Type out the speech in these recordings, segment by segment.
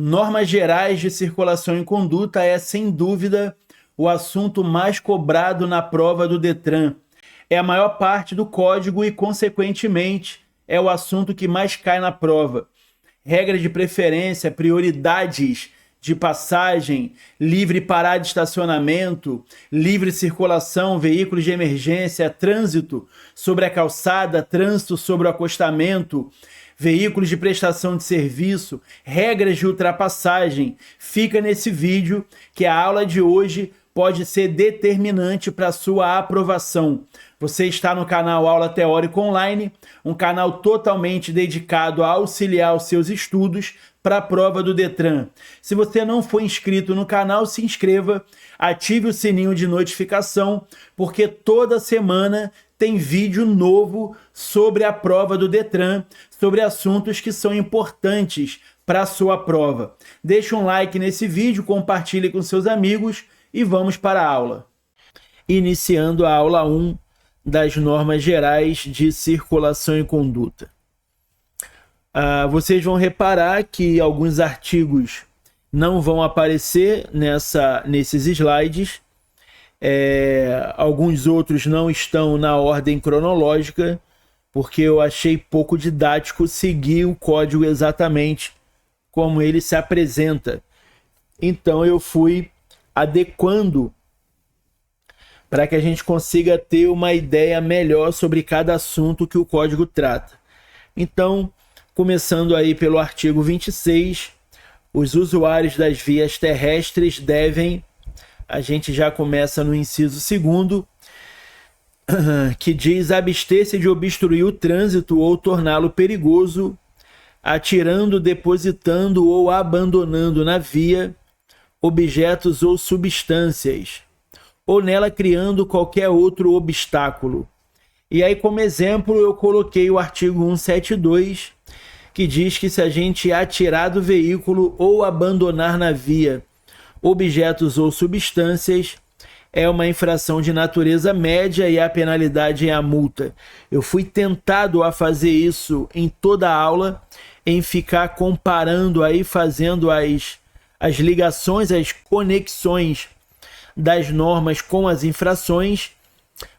Normas gerais de circulação em conduta é, sem dúvida, o assunto mais cobrado na prova do Detran. É a maior parte do código e, consequentemente, é o assunto que mais cai na prova. Regra de preferência, prioridades de passagem, livre parada de estacionamento, livre circulação, veículos de emergência, trânsito sobre a calçada, trânsito sobre o acostamento, veículos de prestação de serviço, regras de ultrapassagem. Fica nesse vídeo que a aula de hoje pode ser determinante para a sua aprovação. Você está no canal Aula Teórica Online, um canal totalmente dedicado a auxiliar os seus estudos para a prova do Detran. Se você não for inscrito no canal, se inscreva, ative o sininho de notificação, porque toda semana tem vídeo novo sobre a prova do Detran, sobre assuntos que são importantes para a sua prova. Deixe um like nesse vídeo, compartilhe com seus amigos e vamos para a aula. Iniciando a aula 1 das normas gerais de circulação e conduta. Vocês vão reparar que alguns artigos não vão aparecer nesses slides. Alguns outros não estão na ordem cronológica, porque eu achei pouco didático seguir o código exatamente como ele se apresenta. Então eu fui adequando para que a gente consiga ter uma ideia melhor sobre cada assunto que o código trata. Então, começando aí pelo artigo 26, os usuários das vias terrestres devem, a gente já começa no inciso 2º, que diz: abster-se de obstruir o trânsito ou torná-lo perigoso, atirando, depositando ou abandonando na via objetos ou substâncias, ou nela criando qualquer outro obstáculo. E aí, como exemplo, eu coloquei o artigo 172, que diz que se a gente atirar do veículo ou abandonar na via objetos ou substâncias, é uma infração de natureza média e a penalidade é a multa. Eu fui tentado a fazer isso em toda a aula, em ficar comparando aí, fazendo as ligações, as conexões das normas com as infrações,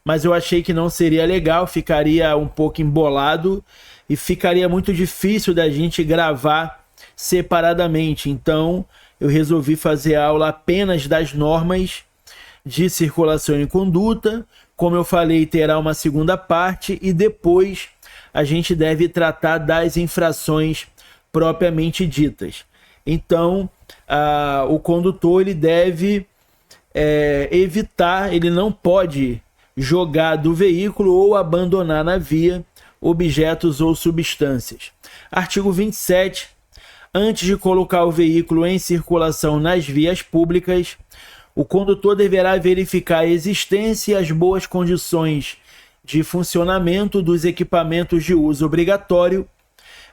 mas eu achei que não seria legal, ficaria um pouco embolado e ficaria muito difícil da gente gravar separadamente. Então, eu resolvi fazer a aula apenas das normas de circulação e conduta. Como eu falei, terá uma segunda parte e depois a gente deve tratar das infrações propriamente ditas. Então, o condutor ele deve evitar, ele não pode jogar do veículo ou abandonar na via objetos ou substâncias. Artigo 27. Antes de colocar o veículo em circulação nas vias públicas, o condutor deverá verificar a existência e as boas condições de funcionamento dos equipamentos de uso obrigatório,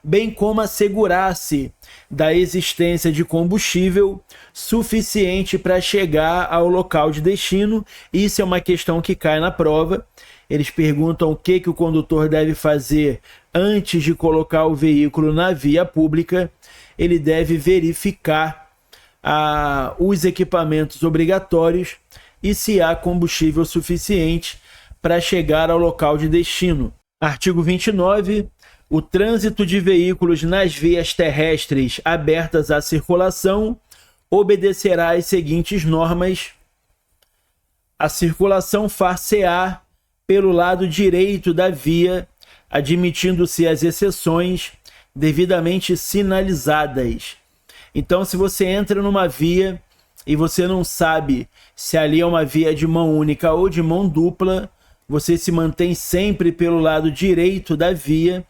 bem como assegurar-se da existência de combustível suficiente para chegar ao local de destino. Isso é uma questão que cai na prova. Eles perguntam o que o condutor deve fazer antes de colocar o veículo na via pública. Ele deve verificar os equipamentos obrigatórios e se há combustível suficiente para chegar ao local de destino. Artigo 29. O trânsito de veículos nas vias terrestres abertas à circulação obedecerá às seguintes normas. A circulação far-se-á pelo lado direito da via, admitindo-se as exceções devidamente sinalizadas. Então, se você entra numa via e você não sabe se ali é uma via de mão única ou de mão dupla, você se mantém sempre pelo lado direito da via,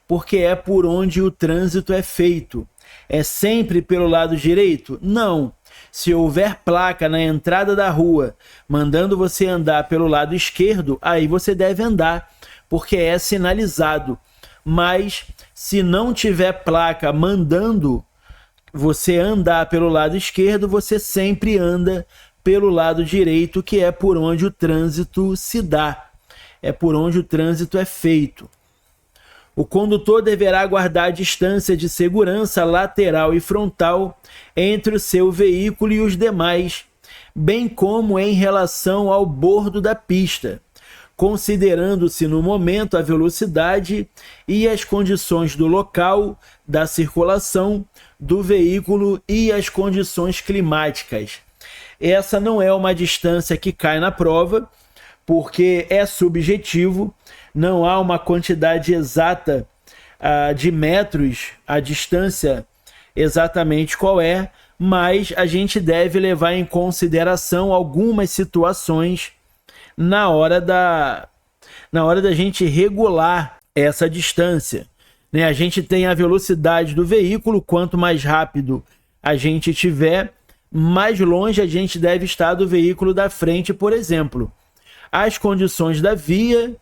porque é por onde o trânsito é feito. É sempre pelo lado direito? Não. Se houver placa na entrada da rua mandando você andar pelo lado esquerdo, aí você deve andar, porque é sinalizado. Mas se não tiver placa mandando você andar pelo lado esquerdo, você sempre anda pelo lado direito, que é por onde o trânsito se dá. É por onde o trânsito é feito. O condutor deverá guardar a distância de segurança lateral e frontal entre o seu veículo e os demais, bem como em relação ao bordo da pista, considerando-se no momento a velocidade e as condições do local, da circulação do veículo e as condições climáticas. Essa não é uma distância que cai na prova, porque é subjetivo, não há uma quantidade exata de metros, a distância exatamente qual é, mas a gente deve levar em consideração algumas situações na hora da gente regular essa distância. Né? A gente tem a velocidade do veículo, quanto mais rápido a gente tiver, mais longe a gente deve estar do veículo da frente, por exemplo. As condições da via,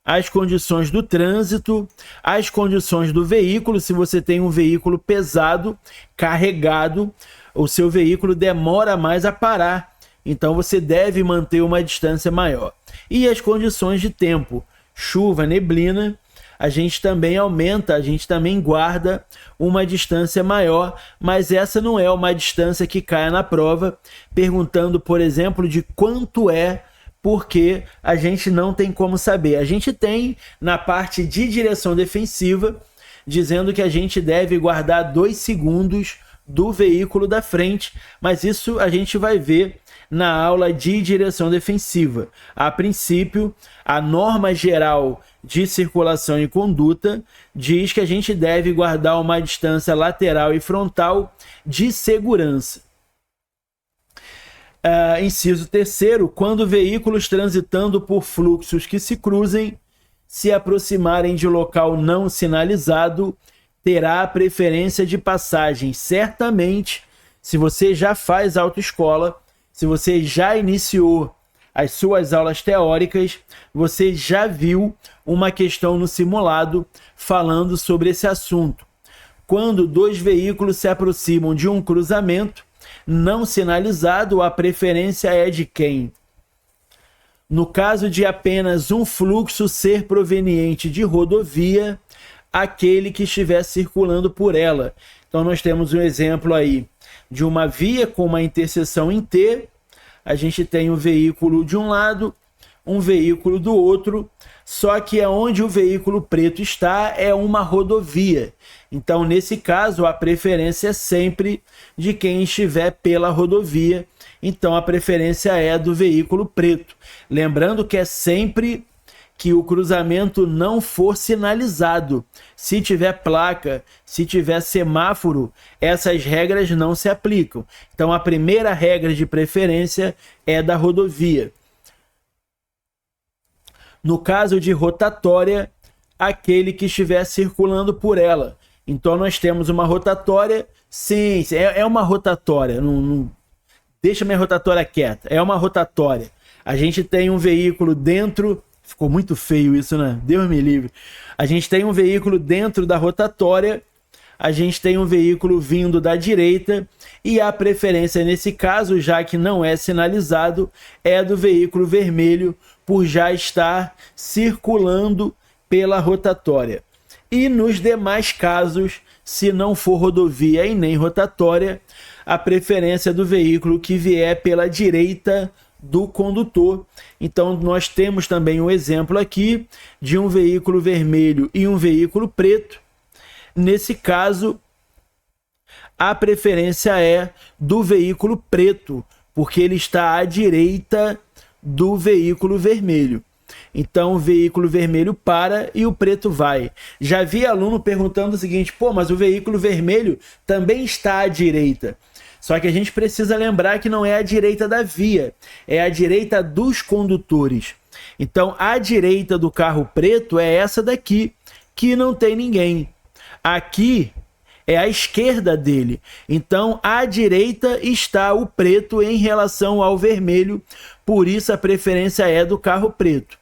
as condições do trânsito, as condições do veículo. Se você tem um veículo pesado, carregado, o seu veículo demora mais a parar. Então você deve manter uma distância maior. E as condições de tempo, chuva, neblina, a gente também aumenta, a gente também guarda uma distância maior, mas essa não é uma distância que caia na prova, perguntando, por exemplo, de quanto é, porque a gente não tem como saber. A gente tem na parte de direção defensiva, dizendo que a gente deve guardar 2 segundos do veículo da frente, mas isso a gente vai ver na aula de direção defensiva. A princípio, a norma geral de circulação e conduta diz que a gente deve guardar uma distância lateral e frontal de segurança. Inciso 3º, quando veículos transitando por fluxos que se cruzem se aproximarem de local não sinalizado, terá a preferência de passagem. Certamente, se você já faz autoescola, se você já iniciou as suas aulas teóricas, você já viu uma questão no simulado falando sobre esse assunto. Quando 2 veículos se aproximam de um cruzamento não sinalizado, a preferência é de quem? No caso de apenas um fluxo ser proveniente de rodovia, aquele que estiver circulando por ela. Então nós temos um exemplo aí de uma via com uma interseção em T, a gente tem um veículo de um lado, um veículo do outro, só que onde o veículo preto está é uma rodovia. Então, nesse caso, a preferência é sempre de quem estiver pela rodovia. Então, a preferência é do veículo preto. Lembrando que é sempre que o cruzamento não for sinalizado. Se tiver placa, se tiver semáforo, essas regras não se aplicam. Então, a primeira regra de preferência é da rodovia. No caso de rotatória, aquele que estiver circulando por ela. Então, nós temos uma rotatória, sim, é uma rotatória, deixa minha rotatória quieta, é uma rotatória. A gente tem um veículo dentro, ficou muito feio isso, né? Deus me livre. A gente tem um veículo dentro da rotatória, a gente tem um veículo vindo da direita, e a preferência nesse caso, já que não é sinalizado, é do veículo vermelho, por já estar circulando pela rotatória. E nos demais casos, se não for rodovia e nem rotatória, a preferência do veículo que vier pela direita do condutor. Então nós temos também um exemplo aqui de um veículo vermelho e um veículo preto. Nesse caso, a preferência é do veículo preto, porque ele está à direita do veículo vermelho. Então o veículo vermelho para e o preto vai. Já vi aluno perguntando o seguinte: pô, mas o veículo vermelho também está à direita. Só que a gente precisa lembrar que não é a direita da via, é a direita dos condutores. Então a direita do carro preto é essa daqui, que não tem ninguém. Aqui é a esquerda dele. Então à direita está o preto em relação ao vermelho, por isso a preferência é do carro preto.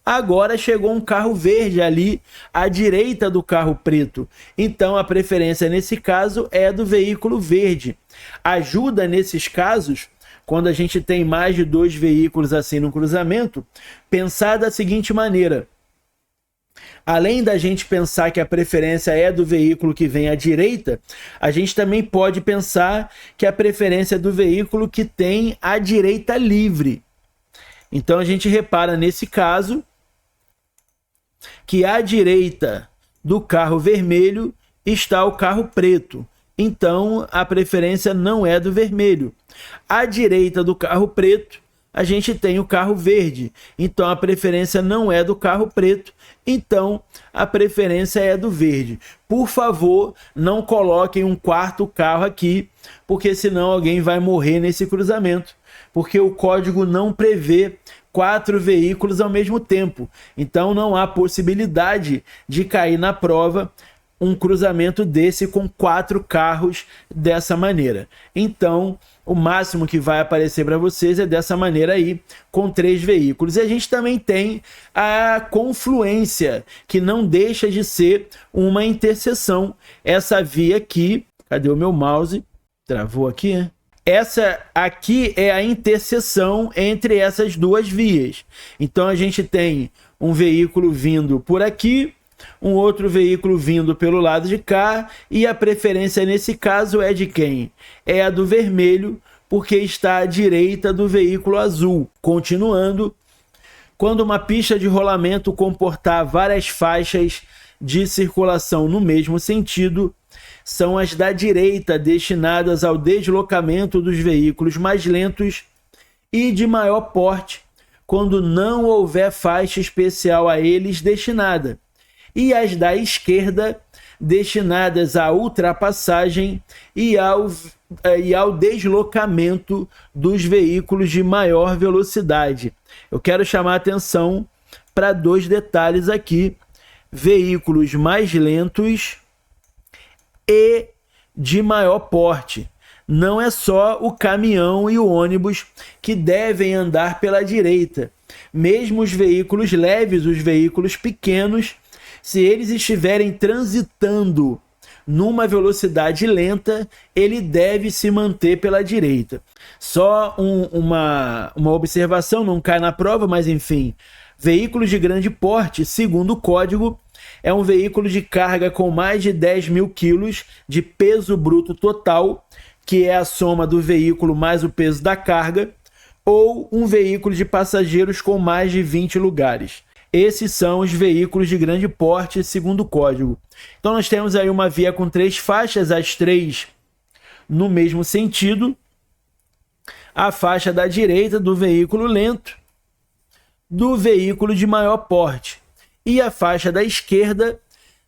Agora chegou um carro verde ali à direita do carro preto. Então a preferência nesse caso é do veículo verde. Ajuda nesses casos, quando a gente tem mais de 2 veículos assim no cruzamento, pensar da seguinte maneira: Além da gente pensar que a preferência é do veículo que vem à direita, a gente também pode pensar que a preferência é do veículo que tem a direita livre. Então a gente repara nesse caso que à direita do carro vermelho está o carro preto. Então a preferência não é do vermelho. À direita do carro preto, a gente tem o carro verde. Então a preferência não é do carro preto. Então a preferência é do verde. Por favor, não coloquem um quarto carro aqui, porque senão alguém vai morrer nesse cruzamento. Porque o código não prevê 4 veículos ao mesmo tempo. Então não há possibilidade de cair na prova um cruzamento desse com 4 carros dessa maneira. Então, o máximo que vai aparecer para vocês é dessa maneira aí, com 3 veículos. E a gente também tem a confluência, que não deixa de ser uma interseção. Essa via aqui, cadê o meu mouse? Travou aqui, né? Essa aqui é a interseção entre essas duas vias. Então a gente tem um veículo vindo por aqui, um outro veículo vindo pelo lado de cá, e a preferência nesse caso é de quem? É a do vermelho, porque está à direita do veículo azul. Continuando, quando uma pista de rolamento comportar várias faixas de circulação no mesmo sentido, são as da direita destinadas ao deslocamento dos veículos mais lentos e de maior porte, quando não houver faixa especial a eles destinada, e as da esquerda destinadas à ultrapassagem e ao deslocamento dos veículos de maior velocidade. Eu quero chamar a atenção para 2 detalhes aqui: veículos mais lentos e de maior porte. Não é só o caminhão e o ônibus que devem andar pela direita. Mesmo os veículos leves, os veículos pequenos, se eles estiverem transitando numa velocidade lenta, ele deve se manter pela direita. Só uma observação, não cai na prova, mas enfim. Veículos de grande porte, segundo o código, é um veículo de carga com mais de 10 mil quilos de peso bruto total, que é a soma do veículo mais o peso da carga, ou um veículo de passageiros com mais de 20 lugares. Esses são os veículos de grande porte, segundo o código. Então nós temos aí uma via com 3 faixas, as 3 no mesmo sentido. A faixa da direita do veículo lento, do veículo de maior porte, e a faixa da esquerda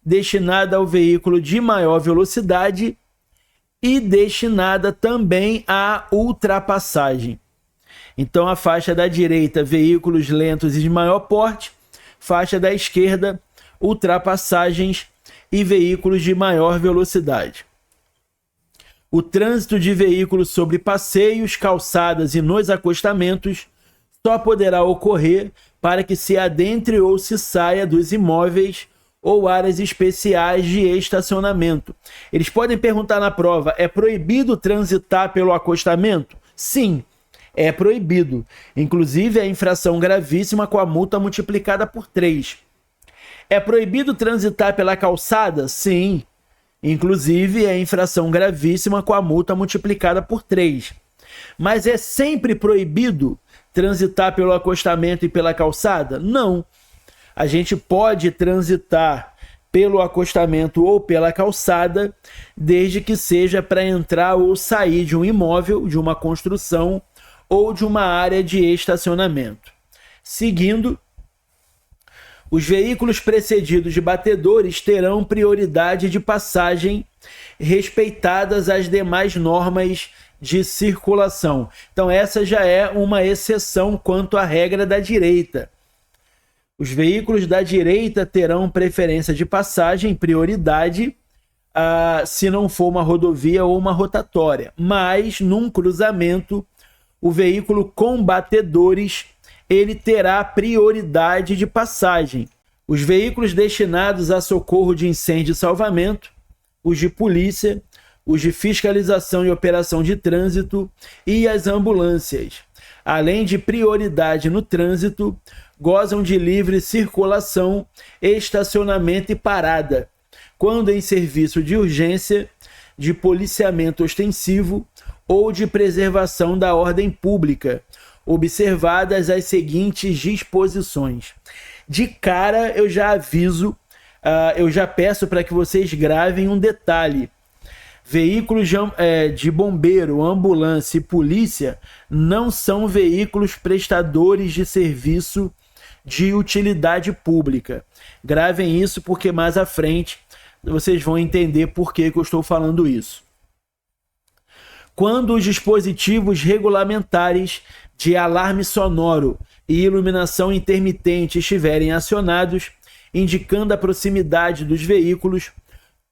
destinada ao veículo de maior velocidade e destinada também à ultrapassagem. Então a faixa da direita, veículos lentos e de maior porte; faixa da esquerda, ultrapassagens e veículos de maior velocidade. O trânsito de veículos sobre passeios, calçadas e nos acostamentos só poderá ocorrer para que se adentre ou se saia dos imóveis ou áreas especiais de estacionamento. Eles podem perguntar na prova: é proibido transitar pelo acostamento? Sim, é proibido. Inclusive é infração gravíssima, com a multa multiplicada por 3. É proibido transitar pela calçada? Sim. Inclusive é infração gravíssima, com a multa multiplicada por 3. Mas é sempre proibido transitar pelo acostamento e pela calçada? Não. A gente pode transitar pelo acostamento ou pela calçada, desde que seja para entrar ou sair de um imóvel, de uma construção ou de uma área de estacionamento. Seguindo, os veículos precedidos de batedores terão prioridade de passagem, respeitadas as demais normas de circulação. Então essa já é uma exceção quanto à regra da direita. Os veículos da direita terão preferência de passagem, prioridade, se não for uma rodovia ou uma rotatória. Mas num cruzamento, o veículo com batedores, ele terá prioridade de passagem. Os veículos destinados a socorro de incêndio e salvamento, os de polícia, os de fiscalização e operação de trânsito e as ambulâncias. além de prioridade no trânsito, gozam de livre circulação, estacionamento e parada, quando em serviço de urgência, de policiamento ostensivo ou de preservação da ordem pública, observadas as seguintes disposições. De cara, eu já aviso, eu já peço para que vocês gravem um detalhe. Veículos de bombeiro, ambulância e polícia não são veículos prestadores de serviço de utilidade pública. Gravem isso porque mais à frente vocês vão entender por que eu estou falando isso. Quando os dispositivos regulamentares de alarme sonoro e iluminação intermitente estiverem acionados, indicando a proximidade dos veículos,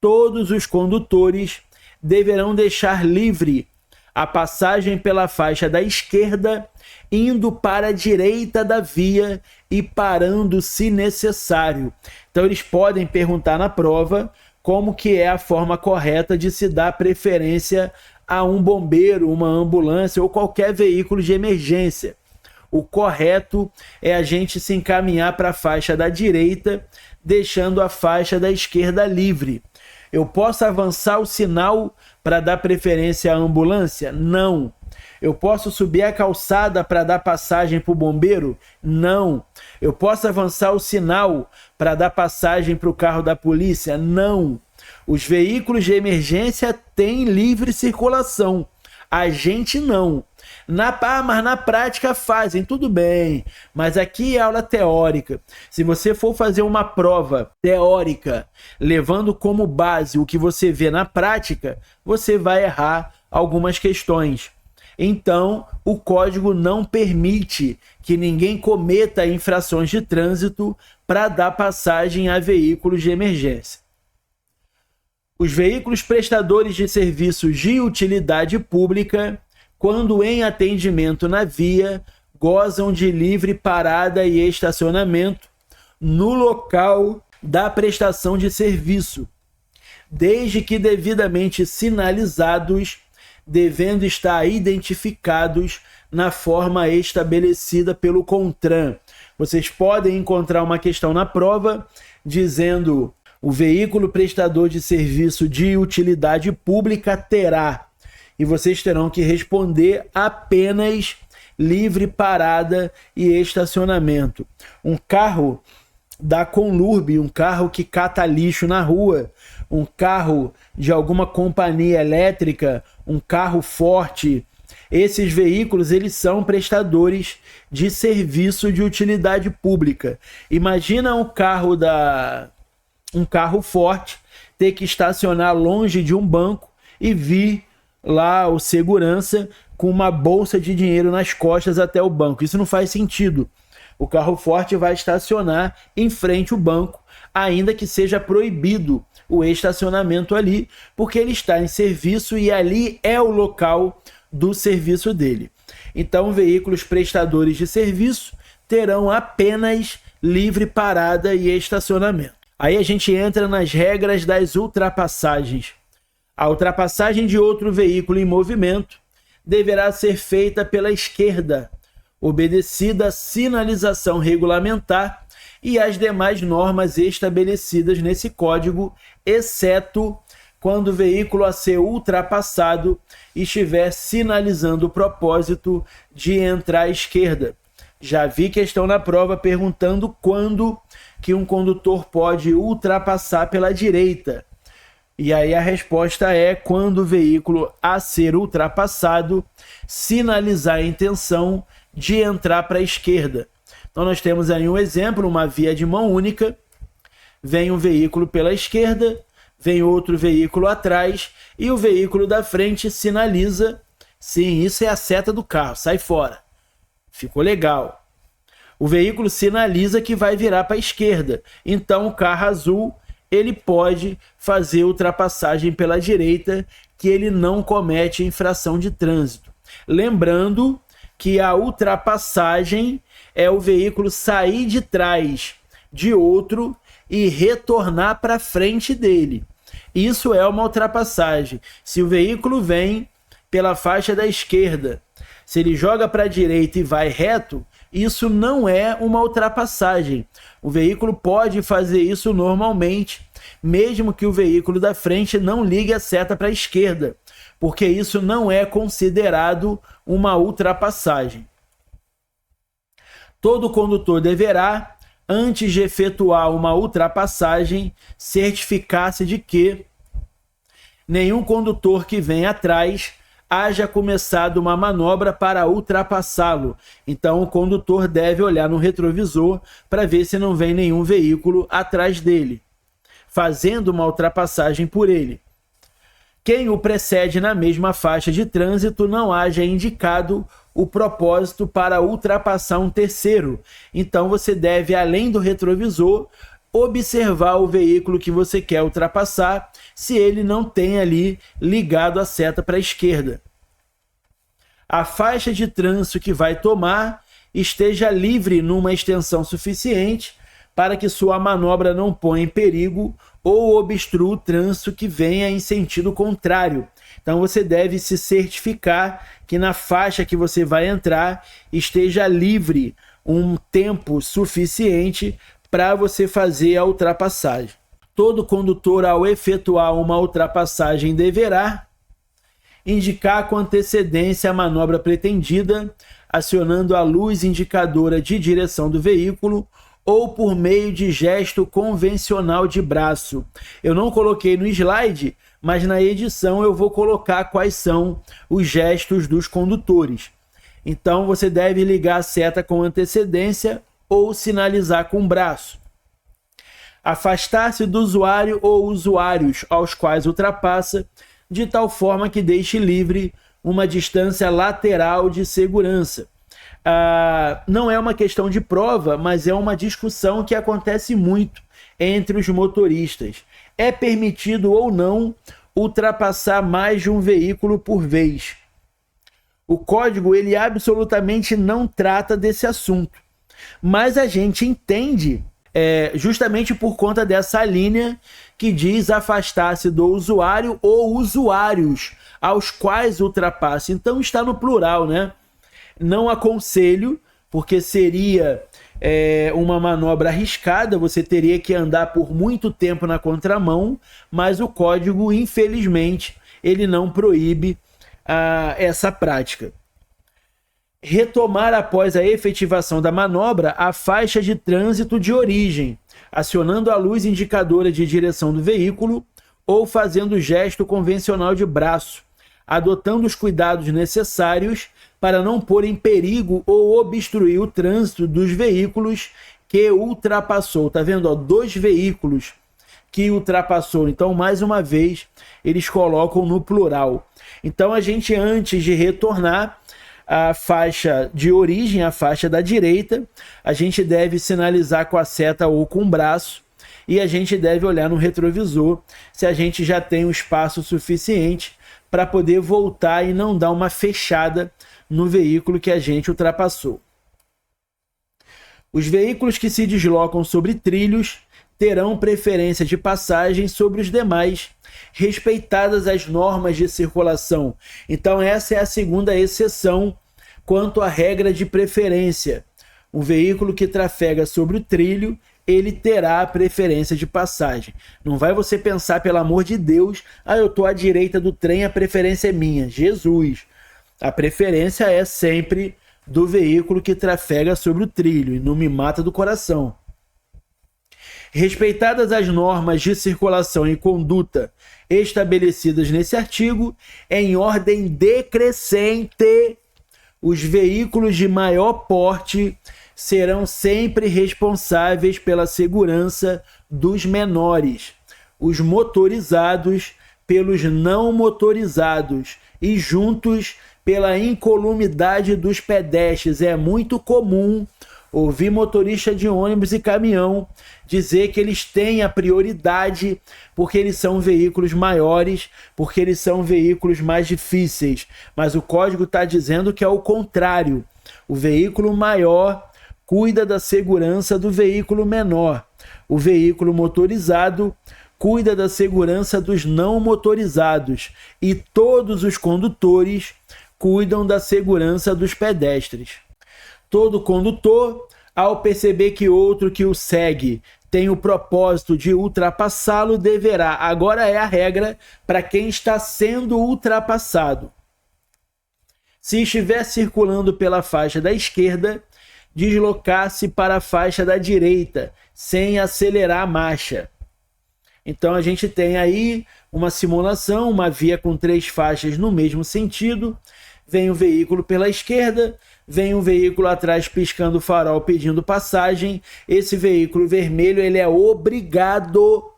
todos os condutores deverão deixar livre a passagem pela faixa da esquerda, indo para a direita da via e parando se necessário. Então eles podem perguntar na prova como que é a forma correta de se dar preferência a um bombeiro, uma ambulância ou qualquer veículo de emergência. O correto é a gente se encaminhar para a faixa da direita, deixando a faixa da esquerda livre. Eu posso avançar o sinal para dar preferência à ambulância? Não. Eu posso subir a calçada para dar passagem para o bombeiro? Não. Eu posso avançar o sinal para dar passagem para o carro da polícia? Não. Os veículos de emergência têm livre circulação. A gente não. Mas na prática fazem, tudo bem. Mas aqui é aula teórica. Se você for fazer uma prova teórica, levando como base o que você vê na prática, você vai errar algumas questões. Então, o código não permite que ninguém cometa infrações de trânsito para dar passagem a veículos de emergência. Os veículos prestadores de serviços de utilidade pública, quando em atendimento na via, gozam de livre parada e estacionamento no local da prestação de serviço, desde que devidamente sinalizados, devendo estar identificados na forma estabelecida pelo CONTRAN. Vocês podem encontrar uma questão na prova dizendo: o veículo prestador de serviço de utilidade pública terá, e vocês terão que responder apenas livre parada e estacionamento. Um carro da Conlurb, um carro que cata lixo na rua, um carro de alguma companhia elétrica, um carro forte, esses veículos eles são prestadores de serviço de utilidade pública. Imagina um carro forte ter que estacionar longe de um banco e vir lá o segurança com uma bolsa de dinheiro nas costas até o banco. Isso não faz sentido. O carro forte vai estacionar em frente ao banco, ainda que seja proibido o estacionamento ali, porque ele está em serviço e ali é o local do serviço dele. Então, veículos prestadores de serviço terão apenas livre parada e estacionamento. Aí a gente entra nas regras das ultrapassagens. A ultrapassagem de outro veículo em movimento deverá ser feita pela esquerda, obedecida a sinalização regulamentar e as demais normas estabelecidas nesse código, exceto quando o veículo a ser ultrapassado estiver sinalizando o propósito de entrar à esquerda. Já vi questão na prova perguntando quando que um condutor pode ultrapassar pela direita. E aí a resposta é quando o veículo a ser ultrapassado sinalizar a intenção de entrar para a esquerda. Então nós temos aí um exemplo, uma via de mão única, vem um veículo pela esquerda, vem outro veículo atrás e o veículo da frente sinaliza, sim, isso é a seta do carro, sai fora. Ficou legal. O veículo sinaliza que vai virar para a esquerda, então o carro azul ele pode fazer ultrapassagem pela direita, que ele não comete infração de trânsito. Lembrando que a ultrapassagem é o veículo sair de trás de outro e retornar para frente dele. Isso é uma ultrapassagem. Se o veículo vem pela faixa da esquerda, Se ele joga para a direita e vai reto, isso não é uma ultrapassagem. O veículo pode fazer isso normalmente, mesmo que o veículo da frente não ligue a seta para a esquerda, porque isso não é considerado uma ultrapassagem. Todo condutor deverá, antes de efetuar uma ultrapassagem, certificar-se de que nenhum condutor que vem atrás haja começado uma manobra para ultrapassá-lo. Então, o condutor deve olhar no retrovisor para ver se não vem nenhum veículo atrás dele, fazendo uma ultrapassagem por ele. Quem o precede na mesma faixa de trânsito não haja indicado o propósito para ultrapassar um terceiro. Então, você deve, além do retrovisor, observar o veículo que você quer ultrapassar, se ele não tem ali ligado a seta para a esquerda. A faixa de trânsito que vai tomar esteja livre numa extensão suficiente para que sua manobra não ponha em perigo ou obstrua o trânsito que venha em sentido contrário. Então você deve se certificar que na faixa que você vai entrar esteja livre um tempo suficiente para você fazer a ultrapassagem. Todo condutor, ao efetuar uma ultrapassagem, deverá indicar com antecedência a manobra pretendida, acionando a luz indicadora de direção do veículo ou por meio de gesto convencional de braço. Eu não coloquei no slide, mas na edição eu vou colocar quais são os gestos dos condutores. Então você deve ligar a seta com antecedência ou sinalizar com o braço. Afastar-se do usuário ou usuários aos quais ultrapassa, de tal forma que deixe livre uma distância lateral de segurança. Não é uma questão de prova, mas é uma discussão que acontece muito entre os motoristas. É permitido ou não ultrapassar mais de um veículo por vez? O código ele absolutamente não trata desse assunto, mas a gente entende justamente por conta dessa linha que diz afastar-se do usuário ou usuários aos quais ultrapasse. Então está no plural, né? Não aconselho, porque seria uma manobra arriscada, você teria que andar por muito tempo na contramão, mas o código, infelizmente, ele não proíbe essa prática. Retomar após a efetivação da manobra a faixa de trânsito de origem, acionando a luz indicadora de direção do veículo ou fazendo gesto convencional de braço, adotando os cuidados necessários para não pôr em perigo ou obstruir o trânsito dos veículos que ultrapassou. Tá vendo? Dois veículos que ultrapassou. Então, mais uma vez, eles colocam no plural. Então, a gente, antes de retornar a faixa de origem, a faixa da direita, a gente deve sinalizar com a seta ou com o braço e a gente deve olhar no retrovisor se a gente já tem um espaço suficiente para poder voltar e não dar uma fechada no veículo que a gente ultrapassou. Os veículos que se deslocam sobre trilhos terão preferência de passagem sobre os demais, respeitadas as normas de circulação. Então essa é a segunda exceção quanto à regra de preferência. O veículo que trafega sobre o trilho, ele terá a preferência de passagem. Não vai você pensar, pelo amor de Deus, eu estou à direita do trem, a preferência é minha. Jesus! A preferência é sempre do veículo que trafega sobre o trilho, e não me mata do coração. Respeitadas as normas de circulação e conduta estabelecidas nesse artigo, em ordem decrescente, os veículos de maior porte serão sempre responsáveis pela segurança dos menores, os motorizados pelos não motorizados e juntos pela incolumidade dos pedestres. É muito comum ouvir motorista de ônibus e caminhão dizer que eles têm a prioridade porque eles são veículos maiores, porque eles são veículos mais difíceis. Mas o código está dizendo que é o contrário. O veículo maior cuida da segurança do veículo menor. O veículo motorizado cuida da segurança dos não motorizados. E todos os condutores cuidam da segurança dos pedestres. Todo condutor, ao perceber que outro que o segue tem o propósito de ultrapassá-lo, deverá, agora é a regra para quem está sendo ultrapassado, se estiver circulando pela faixa da esquerda, deslocar-se para a faixa da direita, sem acelerar a marcha. Então a gente tem aí uma simulação, uma via com 3 faixas no mesmo sentido. Vem o veículo pela esquerda, vem um veículo atrás piscando o farol pedindo passagem. Esse veículo vermelho ele é obrigado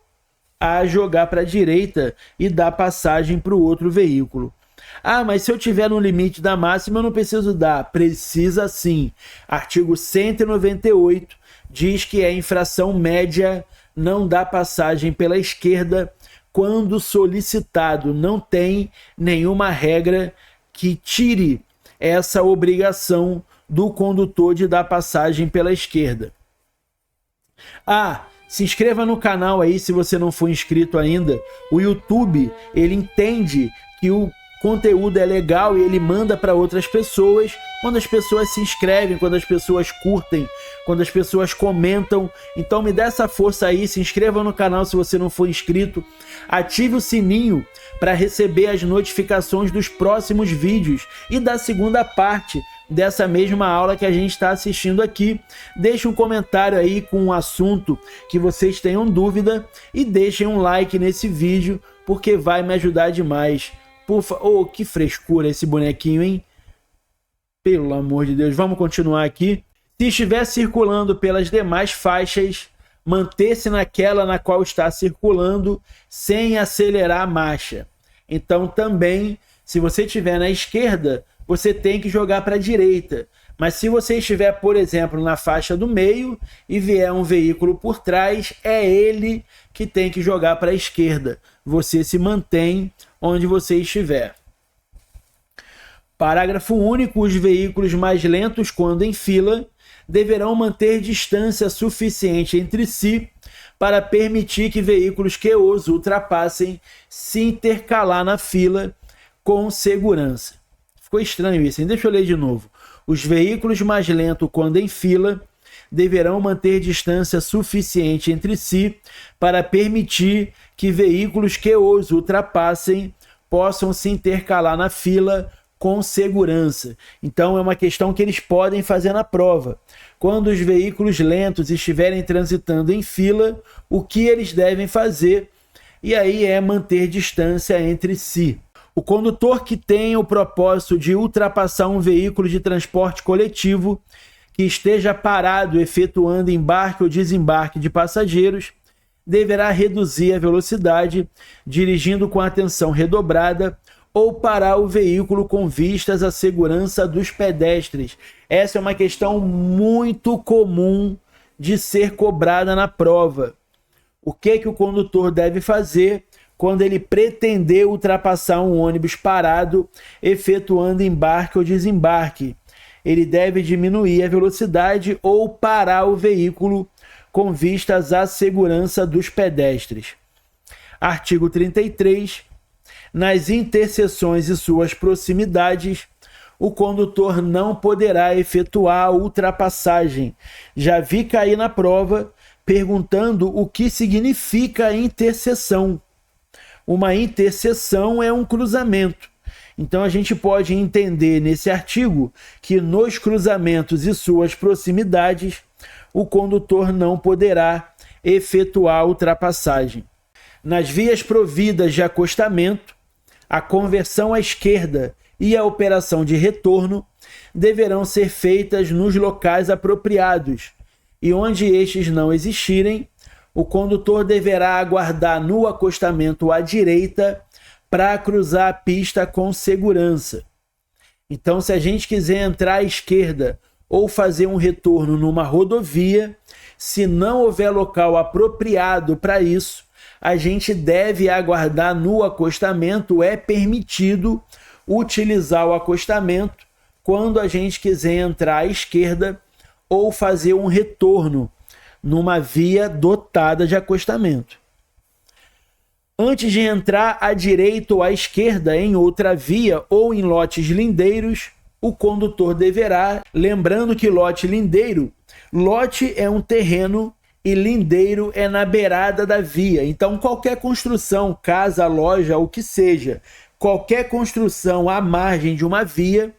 a jogar para a direita e dar passagem para o outro veículo. Ah, mas se eu tiver no limite da máxima eu não preciso dar. Precisa sim. Artigo 198 diz que é infração média não dar passagem pela esquerda quando solicitado. Não tem nenhuma regra que tire essa obrigação do condutor de dar passagem pela esquerda. Ah, se inscreva no canal aí se você não for inscrito ainda. O YouTube, ele entende que o conteúdo é legal e ele manda para outras pessoas quando as pessoas se inscrevem, quando as pessoas curtem, quando as pessoas comentam. Então me dê essa força aí, se inscreva no canal se você não for inscrito, ative o sininho para receber as notificações dos próximos vídeos e da segunda parte dessa mesma aula que a gente está assistindo aqui. Deixe um comentário aí com um assunto que vocês tenham dúvida e deixem um like nesse vídeo porque vai me ajudar demais. Oh, que frescura esse bonequinho, hein? Pelo amor de Deus, vamos continuar aqui. Se estiver circulando pelas demais faixas, manter-se naquela na qual está circulando sem acelerar a marcha. Então também, se você estiver na esquerda, você tem que jogar para a direita. Mas se você estiver, por exemplo, na faixa do meio e vier um veículo por trás, é ele que tem que jogar para a esquerda. Você se mantém onde você estiver. Parágrafo único. Os veículos mais lentos, quando em fila, deverão manter distância suficiente entre si para permitir que veículos que os ultrapassem se intercalar na fila com segurança. Ficou estranho isso, hein? Deixa eu ler de novo. Os veículos mais lentos, quando em fila, deverão manter distância suficiente entre si para permitir que veículos que os ultrapassem possam se intercalar na fila com segurança. Então é uma questão que eles podem fazer na prova. Quando os veículos lentos estiverem transitando em fila, o que eles devem fazer? E aí é manter distância entre si. O condutor que tenha o propósito de ultrapassar um veículo de transporte coletivo que esteja parado efetuando embarque ou desembarque de passageiros, deverá reduzir a velocidade, dirigindo com atenção redobrada, ou parar o veículo com vistas à segurança dos pedestres. Essa é uma questão muito comum de ser cobrada na prova. O que o condutor deve fazer quando ele pretender ultrapassar um ônibus parado efetuando embarque ou desembarque? Ele deve diminuir a velocidade ou parar o veículo com vistas à segurança dos pedestres. Artigo 33. Nas interseções e suas proximidades, o condutor não poderá efetuar a ultrapassagem. Já vi cair na prova perguntando o que significa interseção. Uma interseção é um cruzamento. Então a gente pode entender nesse artigo que nos cruzamentos e suas proximidades, o condutor não poderá efetuar a ultrapassagem. Nas vias providas de acostamento, a conversão à esquerda e a operação de retorno deverão ser feitas nos locais apropriados, e onde estes não existirem, o condutor deverá aguardar no acostamento à direita para cruzar a pista com segurança. Então, se a gente quiser entrar à esquerda ou fazer um retorno numa rodovia, se não houver local apropriado para isso, a gente deve aguardar no acostamento. É permitido utilizar o acostamento quando a gente quiser entrar à esquerda ou fazer um retorno numa via dotada de acostamento. Antes de entrar à direita ou à esquerda em outra via ou em lotes lindeiros, o condutor deverá, lembrando que lote lindeiro, lote é um terreno e lindeiro é na beirada da via. Então, qualquer construção, casa, loja, o que seja, qualquer construção à margem de uma via,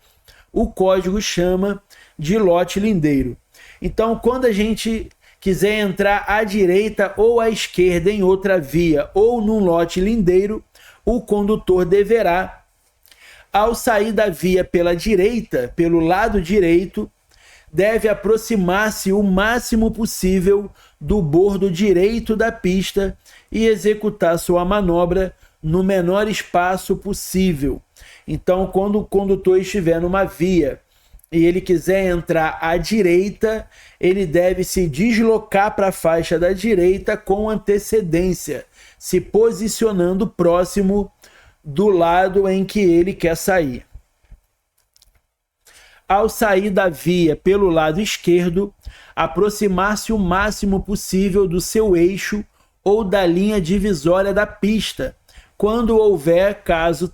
o código chama de lote lindeiro. Então, quando a gente quiser entrar à direita ou à esquerda em outra via ou num lote lindeiro, o condutor deverá, ao sair da via pela direita, pelo lado direito, deve aproximar-se o máximo possível do bordo direito da pista e executar sua manobra no menor espaço possível. Então, quando o condutor estiver numa via e ele quiser entrar à direita, ele deve se deslocar para a faixa da direita com antecedência, se posicionando próximo do lado em que ele quer sair. Ao sair da via pelo lado esquerdo, aproximar-se o máximo possível do seu eixo ou da linha divisória da pista, quando houver caso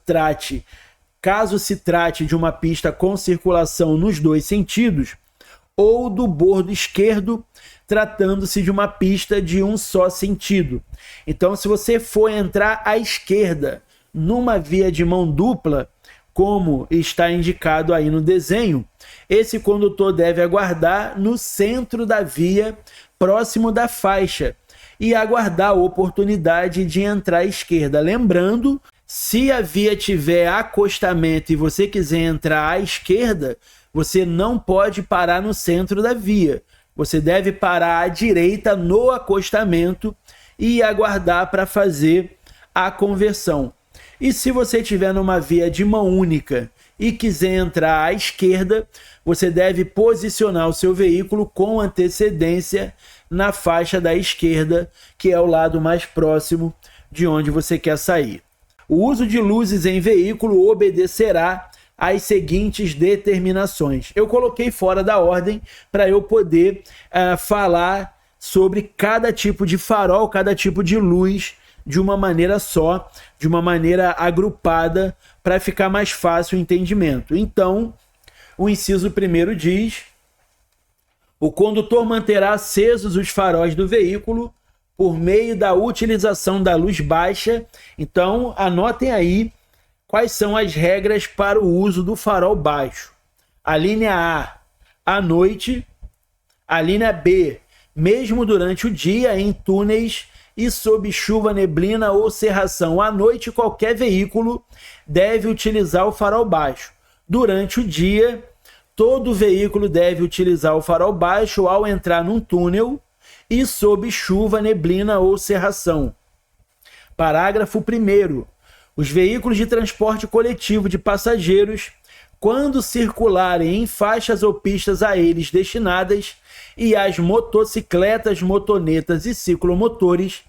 se trate de uma pista com circulação nos dois sentidos, ou do bordo esquerdo, tratando-se de uma pista de um só sentido. Então, se você for entrar à esquerda numa via de mão dupla, como está indicado aí no desenho, esse condutor deve aguardar no centro da via, próximo da faixa, e aguardar a oportunidade de entrar à esquerda. Lembrando, se a via tiver acostamento e você quiser entrar à esquerda, você não pode parar no centro da via. Você deve parar à direita no acostamento e aguardar para fazer a conversão. E se você estiver numa via de mão única e quiser entrar à esquerda, você deve posicionar o seu veículo com antecedência na faixa da esquerda, que é o lado mais próximo de onde você quer sair. O uso de luzes em veículo obedecerá às seguintes determinações. Eu coloquei fora da ordem para eu poder falar sobre cada tipo de farol, cada tipo de luz de uma maneira só, de uma maneira agrupada, para ficar mais fácil o entendimento. Então, o inciso 1º diz: o condutor manterá acesos os faróis do veículo por meio da utilização da luz baixa. Então, anotem aí quais são as regras para o uso do farol baixo. A linha A, à noite. A linha B, mesmo durante o dia, em túneis e sob chuva, neblina ou cerração. À noite, qualquer veículo deve utilizar o farol baixo. Durante o dia, todo veículo deve utilizar o farol baixo ao entrar num túnel e sob chuva, neblina ou cerração. Parágrafo 1º. Os veículos de transporte coletivo de passageiros, quando circularem em faixas ou pistas a eles destinadas, e as motocicletas, motonetas e ciclomotores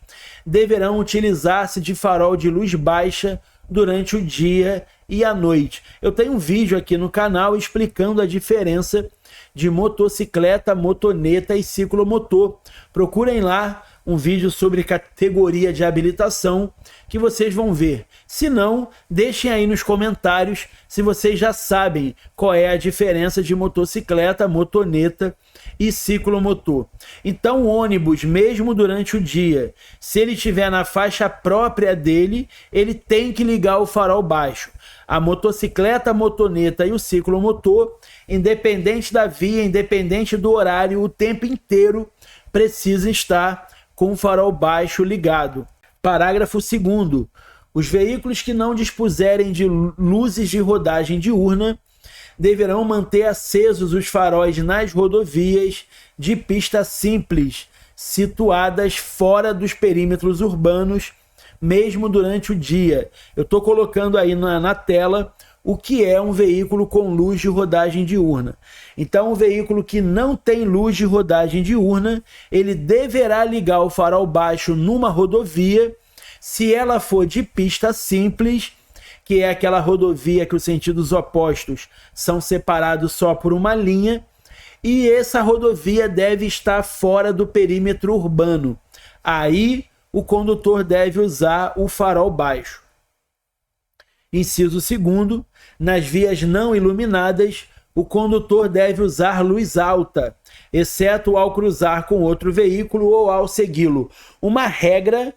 deverão utilizar-se de farol de luz baixa durante o dia e a noite. Eu tenho um vídeo aqui no canal explicando a diferença de motocicleta, motoneta e ciclomotor. Procurem lá um vídeo sobre categoria de habilitação que vocês vão ver. Se não, deixem aí nos comentários se vocês já sabem qual é a diferença de motocicleta, motoneta e ciclomotor. Então, o ônibus, mesmo durante o dia, se ele estiver na faixa própria dele, ele tem que ligar o farol baixo. A motocicleta, a motoneta e o ciclomotor, independente da via, independente do horário, o tempo inteiro precisa estar com o farol baixo ligado. Parágrafo 2º. Os veículos que não dispuserem de luzes de rodagem diurna deverão manter acesos os faróis nas rodovias de pista simples, situadas fora dos perímetros urbanos, mesmo durante o dia. Eu estou colocando aí na tela o que é um veículo com luz de rodagem diurna. Então, um veículo que não tem luz de rodagem diurna, ele deverá ligar o farol baixo numa rodovia, se ela for de pista simples, que é aquela rodovia que os sentidos opostos são separados só por uma linha, e essa rodovia deve estar fora do perímetro urbano. Aí o condutor deve usar o farol baixo. Inciso 2º, nas vias não iluminadas, o condutor deve usar luz alta, exceto ao cruzar com outro veículo ou ao segui-lo. Uma regra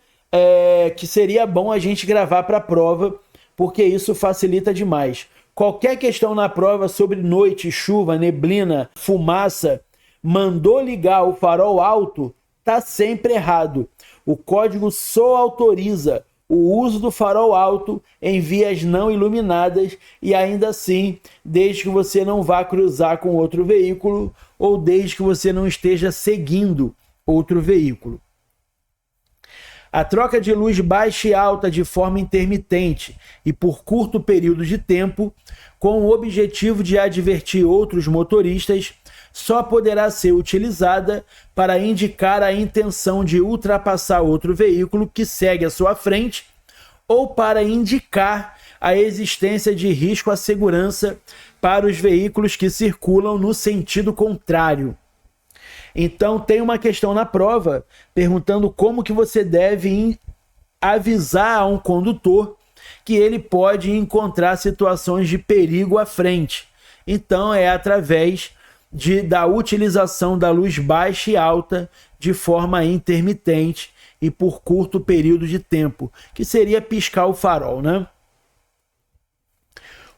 que seria bom a gente gravar para a prova, porque isso facilita demais. Qualquer questão na prova sobre noite, chuva, neblina, fumaça, mandou ligar o farol alto, está sempre errado. O código só autoriza o uso do farol alto em vias não iluminadas e ainda assim, desde que você não vá cruzar com outro veículo ou desde que você não esteja seguindo outro veículo. A troca de luz baixa e alta de forma intermitente e por curto período de tempo, com o objetivo de advertir outros motoristas, só poderá ser utilizada para indicar a intenção de ultrapassar outro veículo que segue à sua frente ou para indicar a existência de risco à segurança para os veículos que circulam no sentido contrário. Então, tem uma questão na prova perguntando como que você deve avisar a um condutor que ele pode encontrar situações de perigo à frente. Então, é através da utilização da luz baixa e alta de forma intermitente e por curto período de tempo, que seria piscar o farol, né?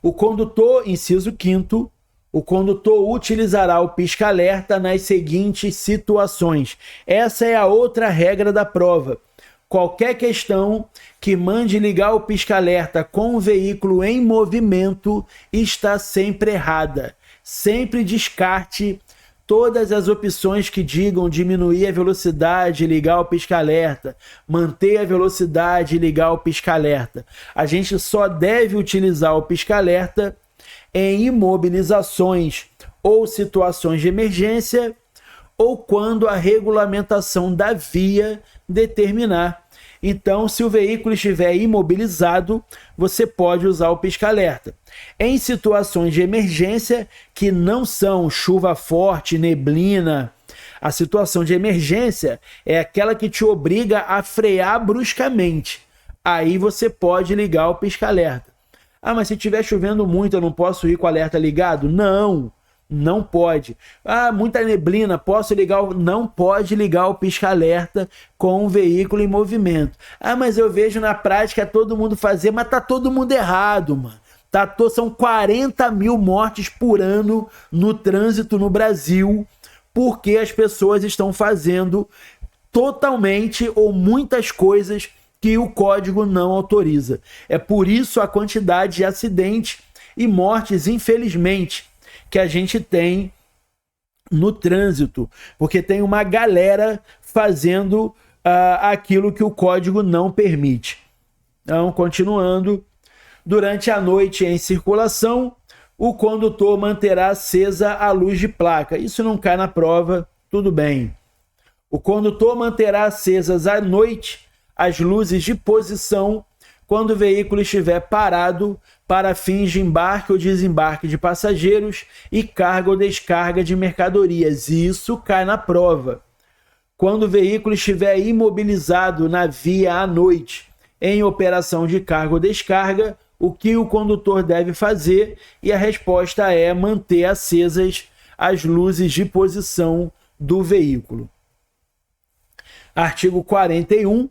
O condutor, inciso 5º, o condutor utilizará o pisca-alerta nas seguintes situações. Essa é a outra regra da prova. Qualquer questão que mande ligar o pisca-alerta com o veículo em movimento está sempre errada. Sempre descarte todas as opções que digam diminuir a velocidade e ligar o pisca-alerta, manter a velocidade e ligar o pisca-alerta. A gente só deve utilizar o pisca-alerta em imobilizações ou situações de emergência ou quando a regulamentação da via determinar. Então, se o veículo estiver imobilizado, você pode usar o pisca-alerta. Em situações de emergência, que não são chuva forte, neblina, a situação de emergência é aquela que te obriga a frear bruscamente. Aí você pode ligar o pisca-alerta. Ah, mas se estiver chovendo muito, eu não posso ir com o alerta ligado? Não, não pode. Ah, muita neblina, posso ligar? Não pode ligar o pisca-alerta com um veículo em movimento. Ah, mas eu vejo na prática todo mundo fazer, mas tá todo mundo errado, mano. São 40 mil mortes por ano no trânsito no Brasil, porque as pessoas estão fazendo totalmente ou muitas coisas que o código não autoriza. É por isso a quantidade de acidentes e mortes, infelizmente, que a gente tem no trânsito, porque tem uma galera fazendo aquilo que o código não permite. Então, continuando, durante a noite em circulação, o condutor manterá acesa a luz de placa. Isso não cai na prova, tudo bem. O condutor manterá acesas à noite as luzes de posição quando o veículo estiver parado para fins de embarque ou desembarque de passageiros e carga ou descarga de mercadorias. Isso cai na prova. Quando o veículo estiver imobilizado na via à noite, em operação de carga ou descarga, o que o condutor deve fazer? E a resposta é manter acesas as luzes de posição do veículo. Artigo 41.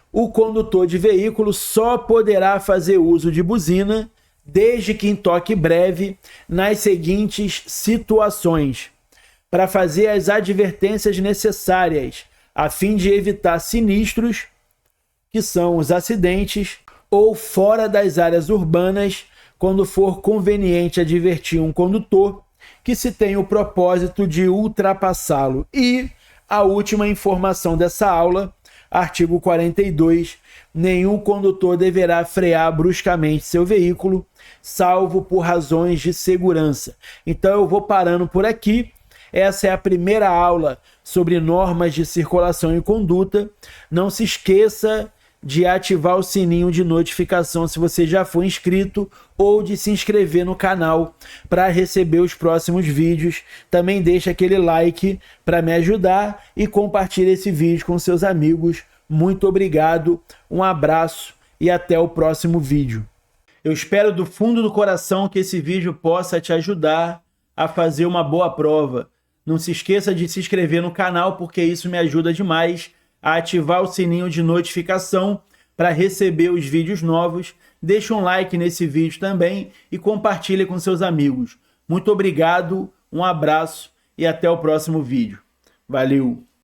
O condutor de veículo só poderá fazer uso de buzina desde que em toque breve nas seguintes situações: para fazer as advertências necessárias a fim de evitar sinistros, que são os acidentes, ou fora das áreas urbanas, quando for conveniente advertir um condutor que se tem o propósito de ultrapassá-lo. E a última informação dessa aula, artigo 42, nenhum condutor deverá frear bruscamente seu veículo, salvo por razões de segurança. Então eu vou parando por aqui. Essa é a primeira aula sobre normas de circulação e conduta. Não se esqueça de ativar o sininho de notificação se você já for inscrito ou de se inscrever no canal para receber os próximos vídeos. Também deixa aquele like para me ajudar e compartilhe esse vídeo com seus amigos Muito obrigado, um abraço e até o próximo vídeo. Eu espero do fundo do coração que esse vídeo possa te ajudar a fazer uma boa prova. Não se esqueça de se inscrever no canal, porque isso me ajuda demais a ativar o sininho de notificação para receber os vídeos novos. Deixe um like nesse vídeo também e compartilhe com seus amigos. Muito obrigado, um abraço e até o próximo vídeo. Valeu!